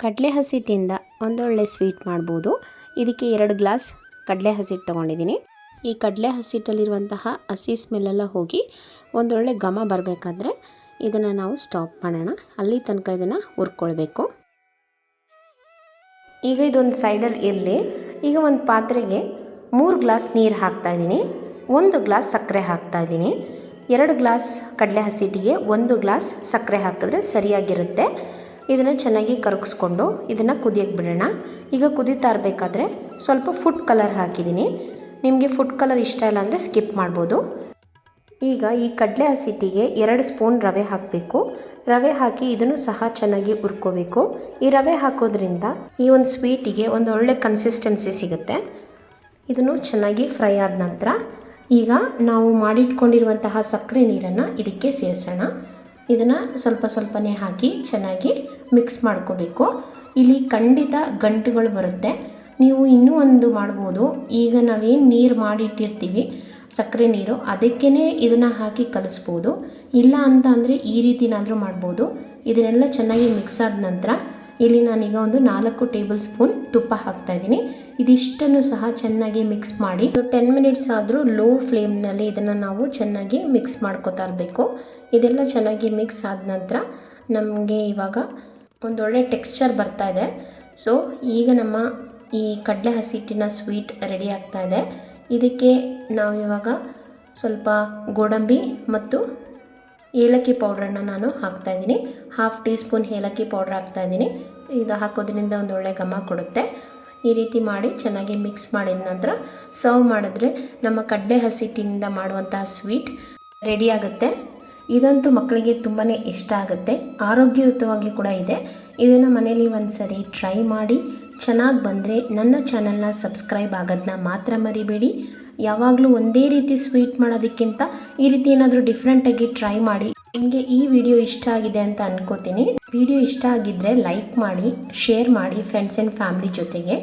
ಕಡಲೆ ಹಸಿಟ್ಟಿಂದ ಒಂದೊಳ್ಳೆ ಸ್ವೀಟ್ ಮಾಡ್ಬೋದು. ಇದಕ್ಕೆ 2 ಗ್ಲಾಸ್ ಕಡಲೆ ಹಸಿಟ್ಟು ತೊಗೊಂಡಿದ್ದೀನಿ. ಈ ಕಡಲೆ ಹಸಿಟ್ಟಲ್ಲಿರುವಂತಹ ಹಸಿ ಸ್ಮೆಲ್ಲೆಲ್ಲ ಹೋಗಿ ಒಂದೊಳ್ಳೆ ಘಮ ಬರಬೇಕಾದ್ರೆ ಇದನ್ನು ನಾವು ಸ್ಟಾಪ್ ಮಾಡೋಣ. ಅಲ್ಲಿ ತನಕ ಇದನ್ನು ಹುರ್ಕೊಳ್ಬೇಕು. ಈಗ ಇದೊಂದು ಸೈಡಲ್ಲಿ ಇರಲಿ. ಈಗ ಒಂದು ಪಾತ್ರೆಗೆ 3 ಗ್ಲಾಸ್ ನೀರು ಹಾಕ್ತಾಯಿದ್ದೀನಿ. 1 ಗ್ಲಾಸ್ ಸಕ್ಕರೆ ಹಾಕ್ತಾಯಿದ್ದೀನಿ. 2 ಗ್ಲಾಸ್ ಕಡಲೆ ಹಸಿಟ್ಟಿಗೆ 1 ಗ್ಲಾಸ್ ಸಕ್ಕರೆ ಹಾಕಿದ್ರೆ ಸರಿಯಾಗಿರುತ್ತೆ. ಇದನ್ನು ಚೆನ್ನಾಗಿ ಕರಗಿಸ್ಕೊಂಡು ಇದನ್ನು ಕುದಿಯಕ್ಕೆ ಬಿಡೋಣ. ಈಗ ಕುದೀತಾ ಇರಬೇಕಾದ್ರೆ ಸ್ವಲ್ಪ ಫುಡ್ ಕಲರ್ ಹಾಕಿದ್ದೀನಿ. ನಿಮಗೆ ಫುಡ್ ಕಲರ್ ಇಷ್ಟ ಇಲ್ಲ ಅಂದರೆ ಸ್ಕಿಪ್ ಮಾಡ್ಬೋದು. ಈಗ ಈ ಕಡಲೆ ಹಸಿಟ್ಟಿಗೆ 2 ಸ್ಪೂನ್ ರವೆ ಹಾಕಬೇಕು. ರವೆ ಹಾಕಿ ಇದನ್ನು ಸಹ ಚೆನ್ನಾಗಿ ಹುರ್ಕೋಬೇಕು. ಈ ರವೆ ಹಾಕೋದ್ರಿಂದ ಈ ಒಂದು ಸ್ವೀಟಿಗೆ ಒಂದು ಒಳ್ಳೆ ಕನ್ಸಿಸ್ಟೆನ್ಸಿ ಸಿಗುತ್ತೆ. ಇದನ್ನು ಚೆನ್ನಾಗಿ ಫ್ರೈ ಆದ ನಂತರ ಈಗ ನಾವು ಮಾಡಿಟ್ಕೊಂಡಿರುವಂತಹ ಸಕ್ಕರೆ ನೀರನ್ನು ಇದಕ್ಕೆ ಸೇರಿಸೋಣ. ಇದನ್ನು ಸ್ವಲ್ಪ ಸ್ವಲ್ಪನೇ ಹಾಕಿ ಚೆನ್ನಾಗಿ ಮಿಕ್ಸ್ ಮಾಡ್ಕೋಬೇಕು. ಇಲ್ಲಿ ಖಂಡಿತ ಗಂಟುಗಳು ಬರುತ್ತೆ. ನೀವು ಇನ್ನೂ ಒಂದು ಮಾಡ್ಬೋದು. ಈಗ ನಾವೇನು ನೀರು ಮಾಡಿಟ್ಟಿರ್ತೀವಿ ಸಕ್ಕರೆ ನೀರು, ಅದಕ್ಕೇ ಇದನ್ನು ಹಾಕಿ ಕಲಿಸ್ಬೋದು. ಇಲ್ಲ ಅಂತ ಅಂದರೆ ಈ ರೀತಿನಾದರೂ ಮಾಡ್ಬೋದು. ಇದನ್ನೆಲ್ಲ ಚೆನ್ನಾಗಿ ಮಿಕ್ಸ್ ಆದ ನಂತರ ಇಲ್ಲಿ ನಾನೀಗ ಒಂದು 4 ಟೇಬಲ್ ಸ್ಪೂನ್ ತುಪ್ಪ ಹಾಕ್ತಾಯಿದ್ದೀನಿ. ಇದಿಷ್ಟನ್ನು ಸಹ ಚೆನ್ನಾಗಿ ಮಿಕ್ಸ್ ಮಾಡಿ 10 ಮಿನಿಟ್ಸ್ ಆದರೂ ಲೋ ಫ್ಲೇಮ್ನಲ್ಲಿ ಇದನ್ನು ನಾವು ಚೆನ್ನಾಗಿ ಮಿಕ್ಸ್ ಮಾಡ್ಕೋತಾ ಇರಬೇಕು. ಇದೆಲ್ಲ ಚೆನ್ನಾಗಿ ಮಿಕ್ಸ್ ಆದ ನಂತರ ನಮಗೆ ಇವಾಗ ಒಂದೊಳ್ಳೆ ಟೆಕ್ಸ್ಚರ್ ಬರ್ತಾ ಇದೆ. ಸೊ ಈಗ ನಮ್ಮ ಈ ಕಡಲೆ ಹಸಿಟ್ಟಿನ ಸ್ವೀಟ್ ರೆಡಿ ಆಗ್ತಾ ಇದೆ. ಇದಕ್ಕೆ ನಾವಿವಾಗ ಸ್ವಲ್ಪ ಗೋಡಂಬಿ ಮತ್ತು ಏಲಕ್ಕಿ ಪೌಡ್ರನ್ನು ನಾನು ಹಾಕ್ತಾಯಿದ್ದೀನಿ. 1/2 ಟೀ ಸ್ಪೂನ್ ಏಲಕ್ಕಿ ಪೌಡ್ರ್ ಹಾಕ್ತಾಯಿದ್ದೀನಿ. ಇದು ಹಾಕೋದ್ರಿಂದ ಒಂದು ಒಳ್ಳೆ ಘಮ ಕೊಡುತ್ತೆ. ಈ ರೀತಿ ಮಾಡಿ ಚೆನ್ನಾಗಿ ಮಿಕ್ಸ್ ಮಾಡಿದ ನಂತರ ಸರ್ವ್ ಮಾಡಿದ್ರೆ ನಮ್ಮ ಕಡಲೆ ಹಸಿಟ್ಟಿನಿಂದ ಮಾಡುವಂತಹ ಸ್ವೀಟ್ ರೆಡಿ ಆಗುತ್ತೆ. ಇದಂತೂ ಮಕ್ಕಳಿಗೆ ತುಂಬಾ ಇಷ್ಟ ಆಗುತ್ತೆ. ಆರೋಗ್ಯಯುತವಾಗಿ ಕೂಡ ಇದೆ. ಇದನ್ನು ಮನೇಲಿ ಒಂದು ಸರಿ ಟ್ರೈ ಮಾಡಿ. ಚೆನ್ನಾಗಿ ಬಂದರೆ ನನ್ನ ಚಾನಲ್ನ ಸಬ್ಸ್ಕ್ರೈಬ್ ಆಗೋದನ್ನ ಮಾತ್ರ ಮರಿಬೇಡಿ. ಯಾವಾಗಲೂ ಒಂದೇ ರೀತಿ ಸ್ವೀಟ್ ಮಾಡೋದಕ್ಕಿಂತ ಈ ರೀತಿ ಏನಾದರೂ ಡಿಫ್ರೆಂಟಾಗಿ ಟ್ರೈ ಮಾಡಿ. ನಿಮಗೆ ಈ ವಿಡಿಯೋ ಇಷ್ಟ ಆಗಿದೆ ಅಂತ ಅನ್ಕೋತೀನಿ. ವಿಡಿಯೋ ಇಷ್ಟ ಆಗಿದ್ದರೆ ಲೈಕ್ ಮಾಡಿ, ಶೇರ್ ಮಾಡಿ ಫ್ರೆಂಡ್ಸ್ ಆ್ಯಂಡ್ ಫ್ಯಾಮಿಲಿ ಜೊತೆಗೆ.